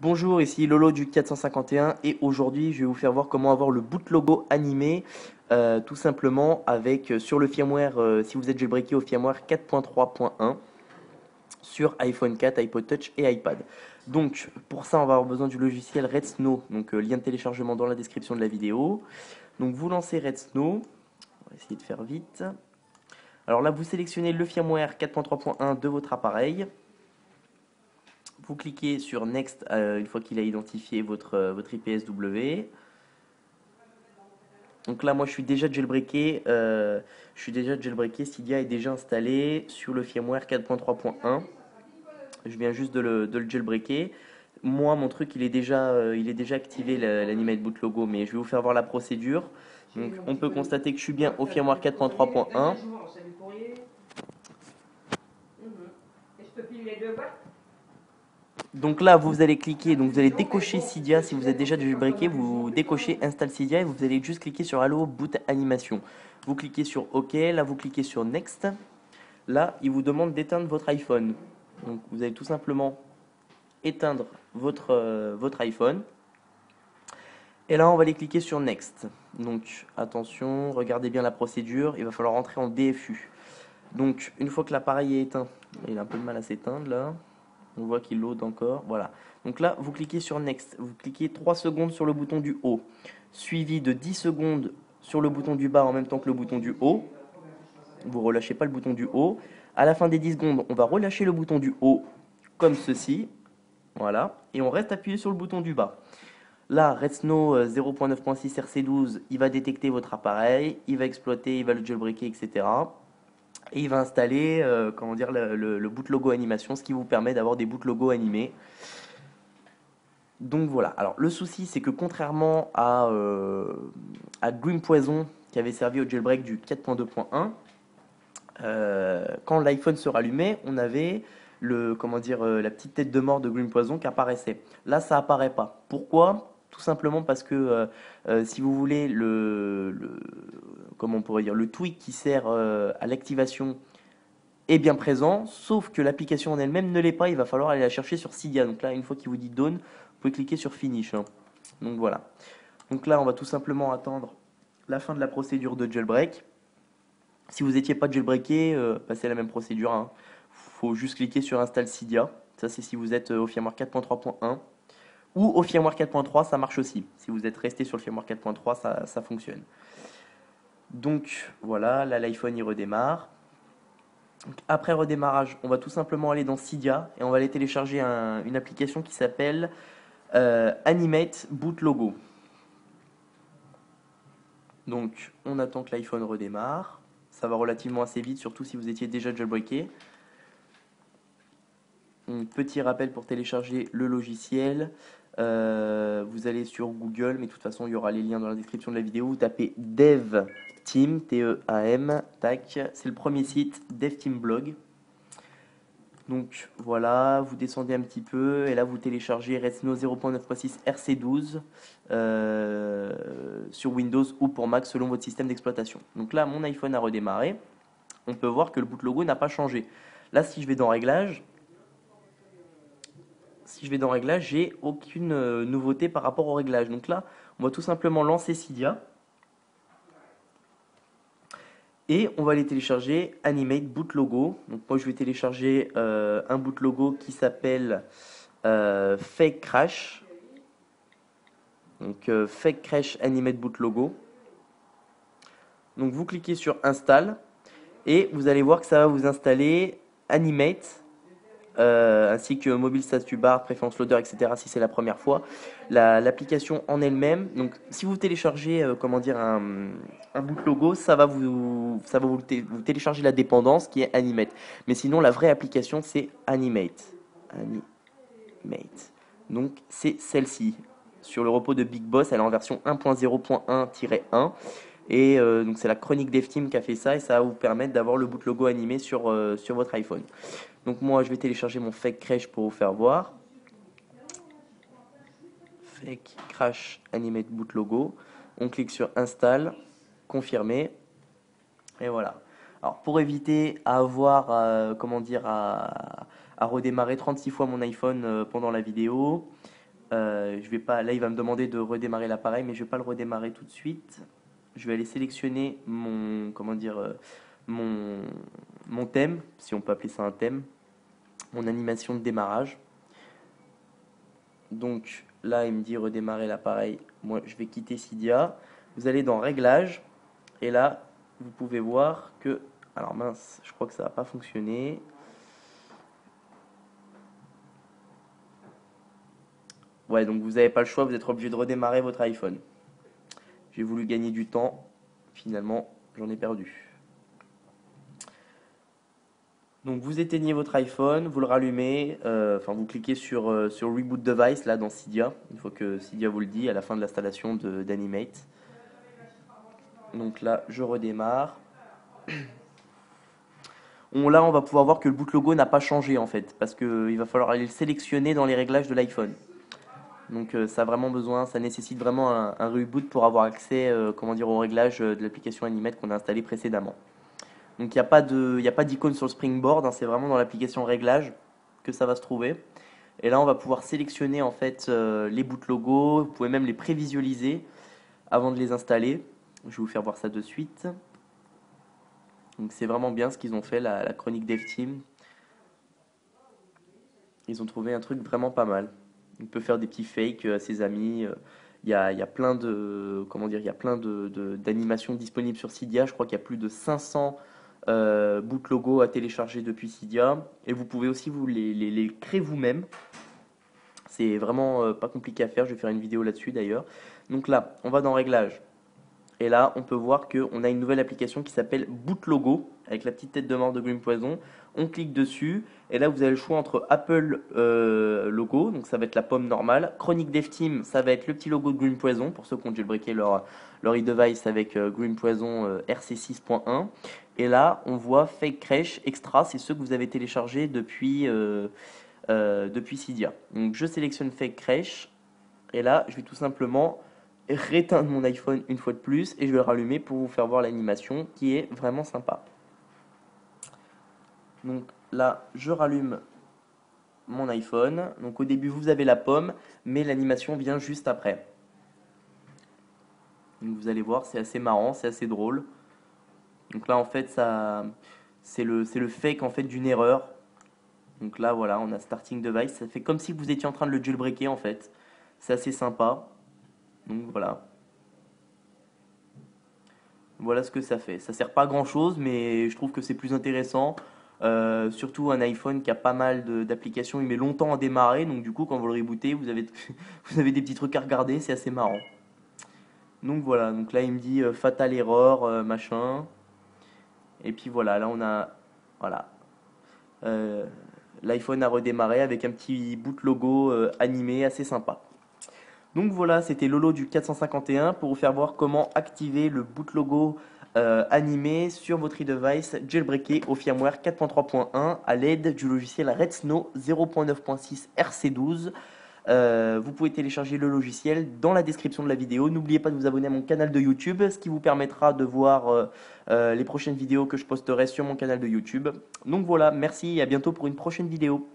Bonjour, ici Lolo du 451 et aujourd'hui je vais vous faire voir comment avoir le boot logo animé tout simplement avec sur le firmware si vous êtes jailbreaké au firmware 4.3.1 sur iPhone 4, iPod Touch et iPad. Donc pour ça on va avoir besoin du logiciel Red Snow, donc lien de téléchargement dans la description de la vidéo. Donc vous lancez Red Snow, on va essayer de faire vite. Alors là vous sélectionnez le firmware 4.3.1 de votre appareil. Vous cliquez sur Next une fois qu'il a identifié votre IPSW. Donc là, moi, je suis déjà jailbreaké. Cydia est déjà installé sur le firmware 4.3.1. Je viens juste de le jailbreaker. Moi, mon truc, il est déjà activé, l'Animate Boot Logo, mais je vais vous faire voir la procédure. Donc, on peut constater que je suis bien au firmware 4.3.1. Donc là, vous allez cliquer, donc vous allez décocher Cydia. Si vous êtes déjà jailbreaké, vous décochez Install Cydia et vous allez juste cliquer sur Allo Boot Animation. Vous cliquez sur OK, là vous cliquez sur Next. Là, il vous demande d'éteindre votre iPhone. Donc vous allez tout simplement éteindre votre iPhone. Et là, on va aller cliquer sur Next. Donc attention, regardez bien la procédure, il va falloir entrer en DFU. Donc une fois que l'appareil est éteint, il a un peu de mal à s'éteindre là. On voit qu'il load encore. Voilà. Donc là, vous cliquez sur Next. Vous cliquez 3 secondes sur le bouton du haut, suivi de 10 secondes sur le bouton du bas en même temps que le bouton du haut. Vous relâchez pas le bouton du haut. À la fin des 10 secondes, on va relâcher le bouton du haut comme ceci. Voilà. Et on reste appuyé sur le bouton du bas. Là, Redsnow 0.9.6 RC12, il va détecter votre appareil, il va exploiter, il va le jailbreaker, etc. Et il va installer comment dire, le boot logo animation, ce qui vous permet d'avoir des boot logo animés. Donc voilà. Alors le souci, c'est que contrairement à Grim Poison, qui avait servi au jailbreak du 4.2.1, quand l'iPhone se rallumait, on avait la petite tête de mort de Grim Poison qui apparaissait. Là, ça apparaît pas. Pourquoi? Tout simplement parce que si vous voulez comment on pourrait dire, le tweak qui sert à l'activation est bien présent, sauf que l'application en elle-même ne l'est pas. Il va falloir aller la chercher sur Cydia. Donc là, une fois qu'il vous dit Done, vous pouvez cliquer sur Finish, hein. Donc voilà. Donc là, on va tout simplement attendre la fin de la procédure de jailbreak. Si vous n'étiez pas jailbreaké, c'est la même procédure, hein. Faut juste cliquer sur Install Cydia. Ça, c'est si vous êtes au firmware 4.3.1. Ou au firmware 4.3, ça marche aussi. Si vous êtes resté sur le firmware 4.3, ça fonctionne. Donc voilà, là l'iPhone il redémarre. Donc, après redémarrage, on va tout simplement aller dans Cydia et on va aller télécharger une application qui s'appelle Animate Boot Logo. Donc on attend que l'iPhone redémarre. Ça va relativement assez vite, surtout si vous étiez déjà jailbreaké. Petit rappel pour télécharger le logiciel. Vous allez sur Google, mais de toute façon, il y aura les liens dans la description de la vidéo. Vous tapez DevTeam, T-E-A-M, tac. C'est le premier site, DevTeam Blog. Donc voilà, vous descendez un petit peu et là vous téléchargez Redsnow 0.9.6 RC12 sur Windows ou pour Mac selon votre système d'exploitation. Donc là, mon iPhone a redémarré. On peut voir que le boot logo n'a pas changé. Là, si je vais dans Réglages, j'ai aucune nouveauté par rapport au réglage. Donc là, on va tout simplement lancer Cydia et on va aller télécharger Animate Boot Logo. Donc moi, je vais télécharger un boot logo qui s'appelle Fake Crash. Donc Fake Crash Animate Boot Logo. Donc vous cliquez sur Install et vous allez voir que ça va vous installer Animate ainsi que Mobile Status Bar, Préférence Loader, etc. si c'est la première fois. L'application en elle-même, donc si vous téléchargez un boot logo, vous télécharger la dépendance qui est Animate. Mais sinon, la vraie application, c'est Animate. Animate. Donc c'est celle-ci. Sur le repos de Big Boss, elle est en version 1.0.1-1. Et donc c'est la chronique DevTeam qui a fait ça et ça va vous permettre d'avoir le boot logo animé sur votre iPhone. Donc moi je vais télécharger mon Fake Crash pour vous faire voir. Fake Crash Animate Boot Logo. On clique sur Install, confirmer. Et voilà. Alors pour éviter à avoir à redémarrer 36 fois mon iPhone pendant la vidéo, Je vais pas, là, il va me demander de redémarrer l'appareil, mais je vais pas le redémarrer tout de suite. Je vais aller sélectionner mon, comment dire, mon, mon thème, si on peut appeler ça un thème, mon animation de démarrage. Donc là, il me dit redémarrer l'appareil. Moi, je vais quitter Cydia. Vous allez dans Réglages, et là, vous pouvez voir que, alors mince, je crois que ça va pas fonctionner. Ouais, donc vous n'avez pas le choix, vous êtes obligé de redémarrer votre iPhone. J'ai voulu gagner du temps, finalement, j'en ai perdu. Donc vous éteignez votre iPhone, vous le rallumez, enfin vous cliquez sur Reboot Device là dans Cydia, une fois que Cydia vous le dit à la fin de l'installation d'Animate. Donc là je redémarre. Là on va pouvoir voir que le boot logo n'a pas changé en fait, parce qu'il va falloir aller le sélectionner dans les réglages de l'iPhone. Donc ça a vraiment besoin, ça nécessite vraiment un reboot pour avoir accès comment dire, aux réglages de l'application Animate qu'on a installé précédemment. Donc il n'y a pas d'icône sur le Springboard, hein, c'est vraiment dans l'application Réglages que ça va se trouver. Et là, on va pouvoir sélectionner en fait les boot logos. Vous pouvez même les prévisualiser avant de les installer. Je vais vous faire voir ça de suite. Donc c'est vraiment bien ce qu'ils ont fait, la chronique Dev Team. Ils ont trouvé un truc vraiment pas mal. On peut faire des petits fakes à ses amis. Il y a plein de, comment dire, il y a plein d'animations disponibles sur Cydia. Je crois qu'il y a plus de 500 boot logos à télécharger depuis Cydia. Et vous pouvez aussi les créer vous-même. C'est vraiment pas compliqué à faire. Je vais faire une vidéo là-dessus d'ailleurs. Donc là, on va dans Réglages. Et là, on peut voir qu'on a une nouvelle application qui s'appelle Boot Logo, avec la petite tête de mort de Green Poison. On clique dessus, et là, vous avez le choix entre Apple Logo, donc ça va être la pomme normale. Chronique Dev Team, ça va être le petit logo de Green Poison, pour ceux qui ont jailbreaké leur e-device avec Green Poison RC6.1. Et là, on voit Fake Crash Extra, c'est ceux que vous avez téléchargés depuis Cydia. Donc, je sélectionne Fake Crash, et là, je vais tout simplement réteindre mon iPhone une fois de plus et je vais le rallumer pour vous faire voir l'animation qui est vraiment sympa. Donc là, je rallume mon iPhone. Donc au début, vous avez la pomme, mais l'animation vient juste après. Donc vous allez voir, c'est assez marrant, c'est assez drôle. Donc là, en fait, ça, c'est le fake en fait d'une erreur. Donc là, voilà, on a Starting Device. Ça fait comme si vous étiez en train de le jailbreaker en fait. C'est assez sympa. Donc voilà. Voilà ce que ça fait. Ça sert pas à grand chose, mais je trouve que c'est plus intéressant. Surtout un iPhone qui a pas mal d'applications, il met longtemps à démarrer, donc du coup quand vous le rebootez, vous avez, vous avez des petits trucs à regarder, c'est assez marrant. Donc voilà, donc là il me dit fatal error, machin. Et puis voilà, là on a voilà, euh, l'iPhone a redémarré avec un petit boot logo animé assez sympa. Donc voilà, c'était Lolo du 451 pour vous faire voir comment activer le boot logo animé sur votre e-device jailbreaké au firmware 4.3.1 à l'aide du logiciel Red Snow 0.9.6 RC12. Vous pouvez télécharger le logiciel dans la description de la vidéo. N'oubliez pas de vous abonner à mon canal de YouTube, ce qui vous permettra de voir les prochaines vidéos que je posterai sur mon canal de YouTube. Donc voilà, merci et à bientôt pour une prochaine vidéo.